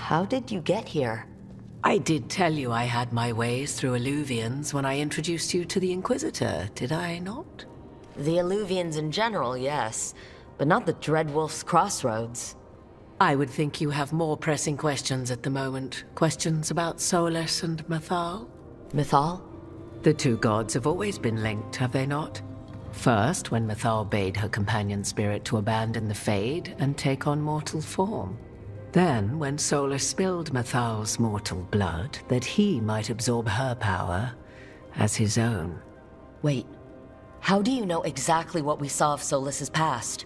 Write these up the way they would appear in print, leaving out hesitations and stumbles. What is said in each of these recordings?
How did you get here? I did tell you I had my ways through Illuvians when I introduced you to the Inquisitor, did I not? The Illuvians in general, yes, but not the Dreadwolf's Crossroads. I would think you have more pressing questions at the moment. Questions about Solus and Mythal? Mythal? The two gods have always been linked, have they not? First, when Mythal bade her companion spirit to abandon the Fade and take on mortal form. Then, when Solus spilled Mythal's mortal blood, that he might absorb her power as his own. Wait, how do you know exactly what we saw of Solus's past?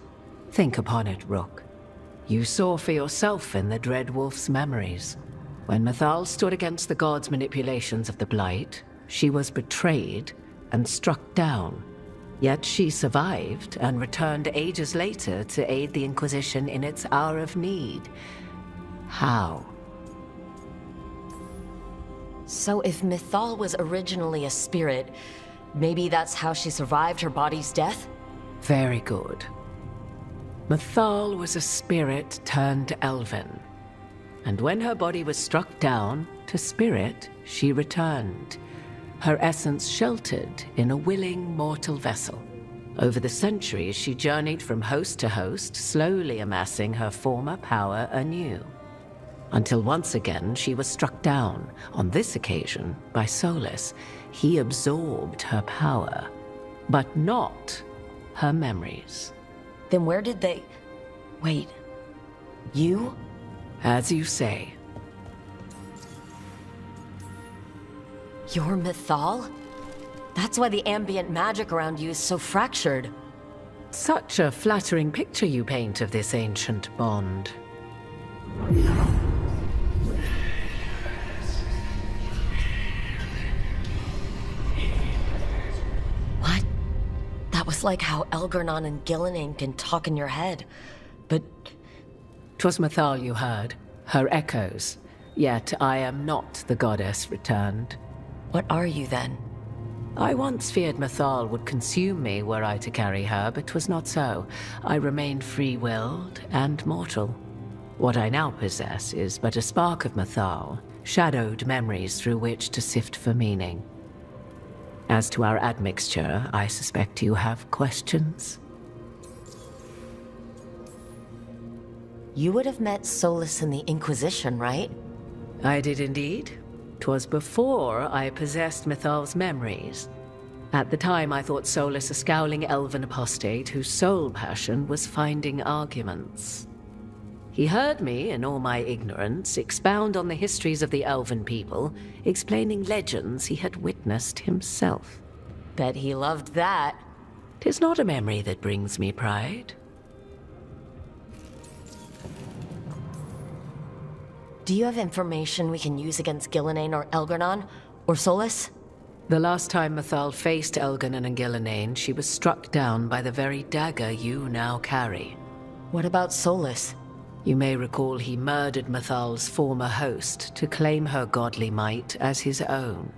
Think upon it, Rook. You saw for yourself in the Dreadwolf's memories. When Mythal stood against the gods' manipulations of the Blight, she was betrayed and struck down. Yet she survived and returned ages later to aid the Inquisition in its hour of need. How? So if Mythal was originally a spirit, maybe that's how she survived her body's death? Very good. Mythal was a spirit turned elven. And when her body was struck down, to spirit she returned. Her essence sheltered in a willing mortal vessel. Over the centuries, she journeyed from host to host, slowly amassing her former power anew. Until once again she was struck down, on this occasion by Solus. He absorbed her power, but not her memories. Then where did they... Wait, you? As you say. You're Mythal? That's why the ambient magic around you is so fractured. Such a flattering picture you paint of this ancient bond. What? That was like how Elgar'nan and Gillenane can talk in your head, but... 'Twas Mythal you heard, her echoes. Yet I am not the goddess returned. What are you then? I once feared Mythal would consume me were I to carry her, but 'twas not so. I remained free-willed and mortal. What I now possess is but a spark of Mythal, shadowed memories through which to sift for meaning. As to our admixture, I suspect you have questions. You would have met Solus in the Inquisition, right? I did indeed. 'Twas before I possessed Mythal's memories. At the time, I thought Solus a scowling elven apostate whose sole passion was finding arguments. He heard me, in all my ignorance, expound on the histories of the elven people, explaining legends he had witnessed himself. Bet he loved that. 'Tis not a memory that brings me pride. Do you have information we can use against Gillenane or Elgar'nan? Or Solus? The last time Mythal faced Elgar'nan and Gillenane, she was struck down by the very dagger you now carry. What about Solus? You may recall he murdered Mythal's former host to claim her godly might as his own.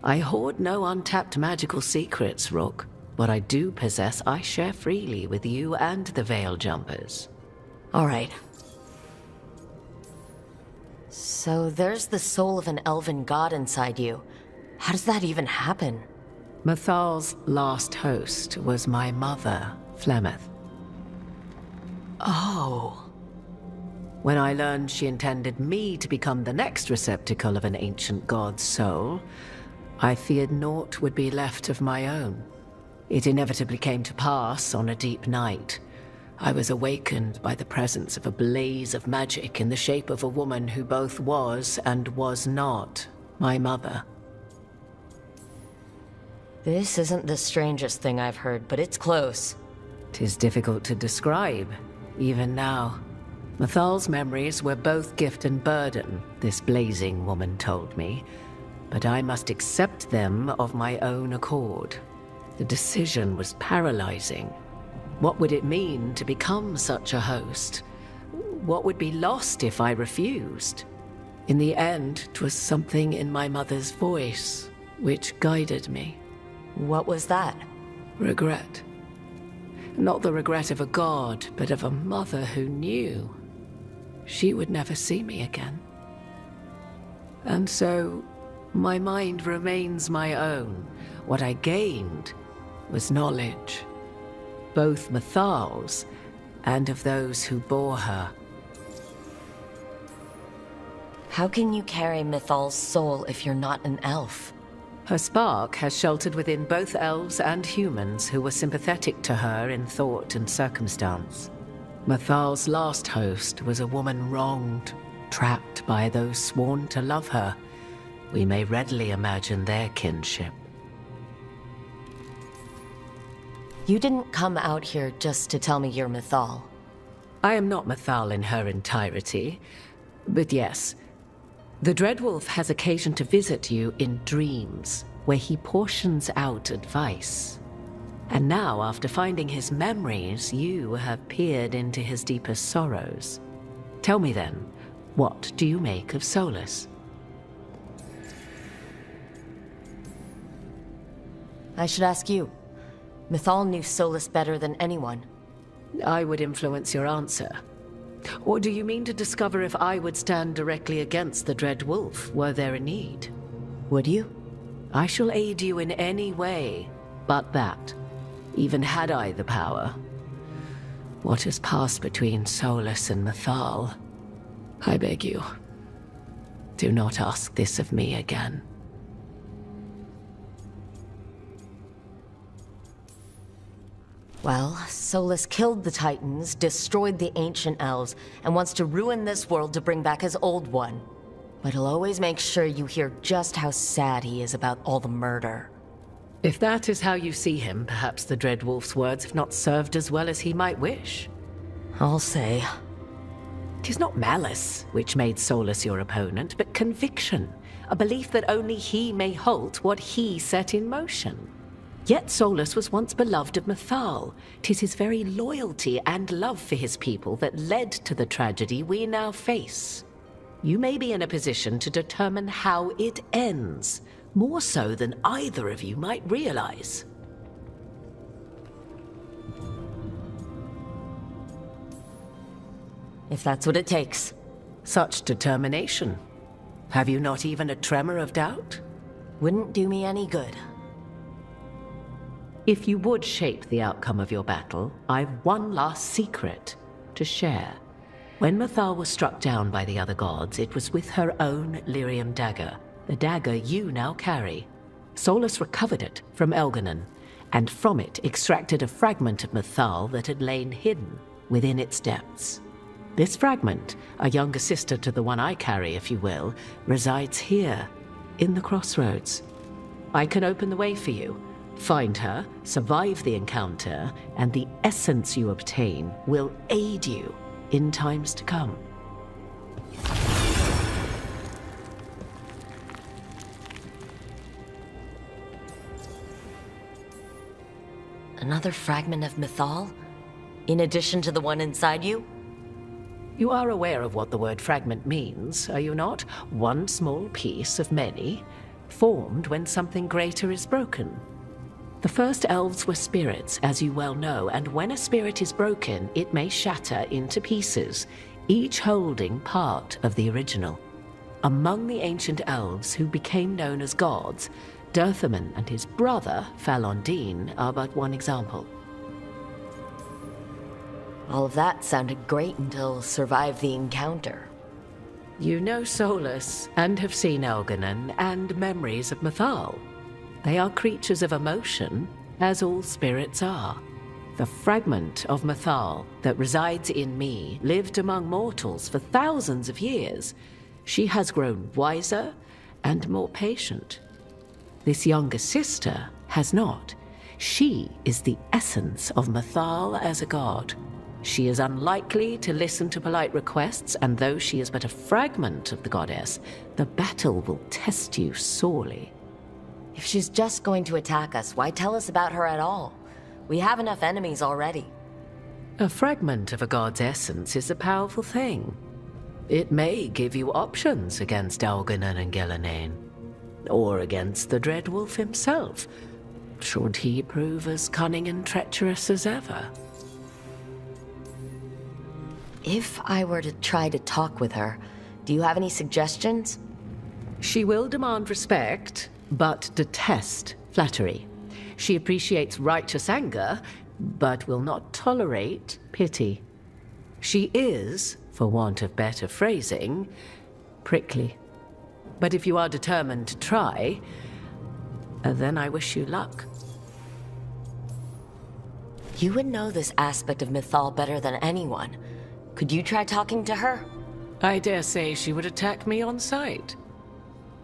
I hoard no untapped magical secrets, Rook. What I do possess, I share freely with you and the Veil Jumpers. All right. So there's the soul of an elven god inside you. How does that even happen? Mythal's last host was my mother, Flemeth. Oh. When I learned she intended me to become the next receptacle of an ancient god's soul, I feared naught would be left of my own. It inevitably came to pass on a deep night. I was awakened by the presence of a blaze of magic in the shape of a woman who both was and was not my mother. This isn't the strangest thing I've heard, but it's close. 'Tis difficult to describe, even now. Mythal's memories were both gift and burden, this blazing woman told me, but I must accept them of my own accord. The decision was paralyzing. What would it mean to become such a host? What would be lost if I refused? In the end, 'twas something in my mother's voice which guided me. What was that? Regret. Not the regret of a god, but of a mother who knew. She would never see me again. And so, my mind remains my own. What I gained was knowledge, both Mythal's and of those who bore her. How can you carry Mythal's soul if you're not an elf? Her spark has sheltered within both elves and humans who were sympathetic to her in thought and circumstance. Mythal's last host was a woman wronged, trapped by those sworn to love her. We may readily imagine their kinship. You didn't come out here just to tell me you're Mythal. I am not Mythal in her entirety, but yes, the Dreadwolf has occasion to visit you in dreams, where he portions out advice. And now, after finding his memories, you have peered into his deepest sorrows. Tell me then, what do you make of Solus? I should ask you. Mythal knew Solus better than anyone. I would influence your answer. Or do you mean to discover if I would stand directly against the Dread Wolf, were there a need? Would you? I shall aid you in any way but that, even had I the power. What has passed between Solus and Mythal? I beg you, do not ask this of me again. Well, Solus killed the Titans, destroyed the ancient elves, and wants to ruin this world to bring back his old one. But he'll always make sure you hear just how sad he is about all the murder. If that is how you see him, perhaps the Dreadwolf's words have not served as well as he might wish. I'll say. 'Tis not malice which made Solus your opponent, but conviction, a belief that only he may halt what he set in motion. Yet Solus was once beloved of Mythal. 'Tis his very loyalty and love for his people that led to the tragedy we now face. You may be in a position to determine how it ends, more so than either of you might realize. If that's what it takes. Such determination. Have you not even a tremor of doubt? Wouldn't do me any good. If you would shape the outcome of your battle, I've one last secret to share. When Mythal was struck down by the other gods, it was with her own lyrium dagger, the dagger you now carry. Solus recovered it from Elganon, and from it extracted a fragment of Mythal that had lain hidden within its depths. This fragment, a younger sister to the one I carry, if you will, resides here, in the crossroads. I can open the way for you. Find her, survive the encounter, and the essence you obtain will aid you in times to come. Another fragment of Mythal? In addition to the one inside you? You are aware of what the word fragment means, are you not? One small piece of many, formed when something greater is broken. The first elves were spirits, as you well know, and when a spirit is broken, it may shatter into pieces, each holding part of the original. Among the ancient elves who became known as gods, Dirthaman and his brother, Falondine, are but one example. All of that sounded great until survived the encounter. You know Solus, and have seen Elganon, and memories of Mythal. They are creatures of emotion, as all spirits are. The fragment of Mythal that resides in me lived among mortals for thousands of years. She has grown wiser and more patient. This younger sister has not. She is the essence of Mythal as a god. She is unlikely to listen to polite requests, and though she is but a fragment of the goddess, the battle will test you sorely. If she's just going to attack us, why tell us about her at all? We have enough enemies already. A fragment of a god's essence is a powerful thing. It may give you options against Elganon and Gillanane, or against the Dreadwolf himself, should he prove as cunning and treacherous as ever. If I were to try to talk with her, do you have any suggestions? She will demand respect, but detest flattery. She appreciates righteous anger, but will not tolerate pity. She is, for want of better phrasing, prickly. But if you are determined to try, then I wish you luck. You would know this aspect of Mythal better than anyone. Could you try talking to her? I dare say she would attack me on sight.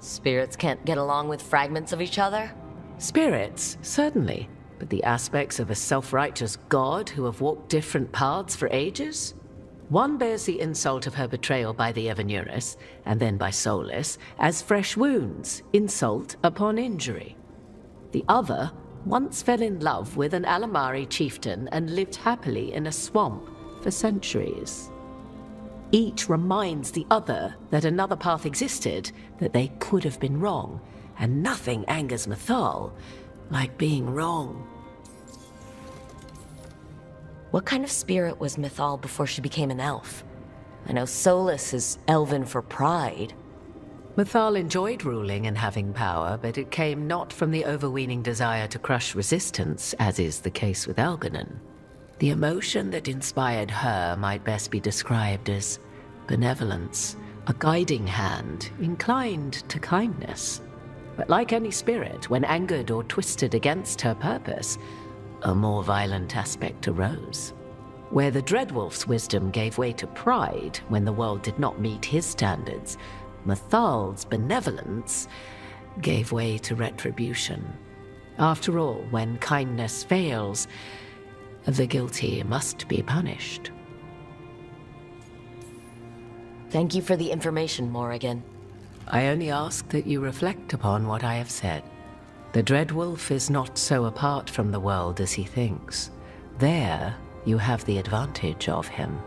Spirits can't get along with fragments of each other? Spirits, certainly. But the aspects of a self-righteous god who have walked different paths for ages? One bears the insult of her betrayal by the Evanurus, and then by Solus, as fresh wounds, insult upon injury. The other once fell in love with an Alamari chieftain and lived happily in a swamp for centuries. Each reminds the other that another path existed, that they could have been wrong, and nothing angers Mythal like being wrong. What kind of spirit was Mythal before she became an elf? I know Solus is elven for pride. Mythal enjoyed ruling and having power, but it came not from the overweening desire to crush resistance, as is the case with Algernon. The emotion that inspired her might best be described as benevolence, a guiding hand, inclined to kindness. But like any spirit, when angered or twisted against her purpose, a more violent aspect arose. Where the Dreadwolf's wisdom gave way to pride when the world did not meet his standards, Mythal's benevolence gave way to retribution. After all, when kindness fails, the guilty must be punished. Thank you for the information, Morrigan. I only ask that you reflect upon what I have said. The Dreadwolf is not so apart from the world as he thinks. There, you have the advantage of him.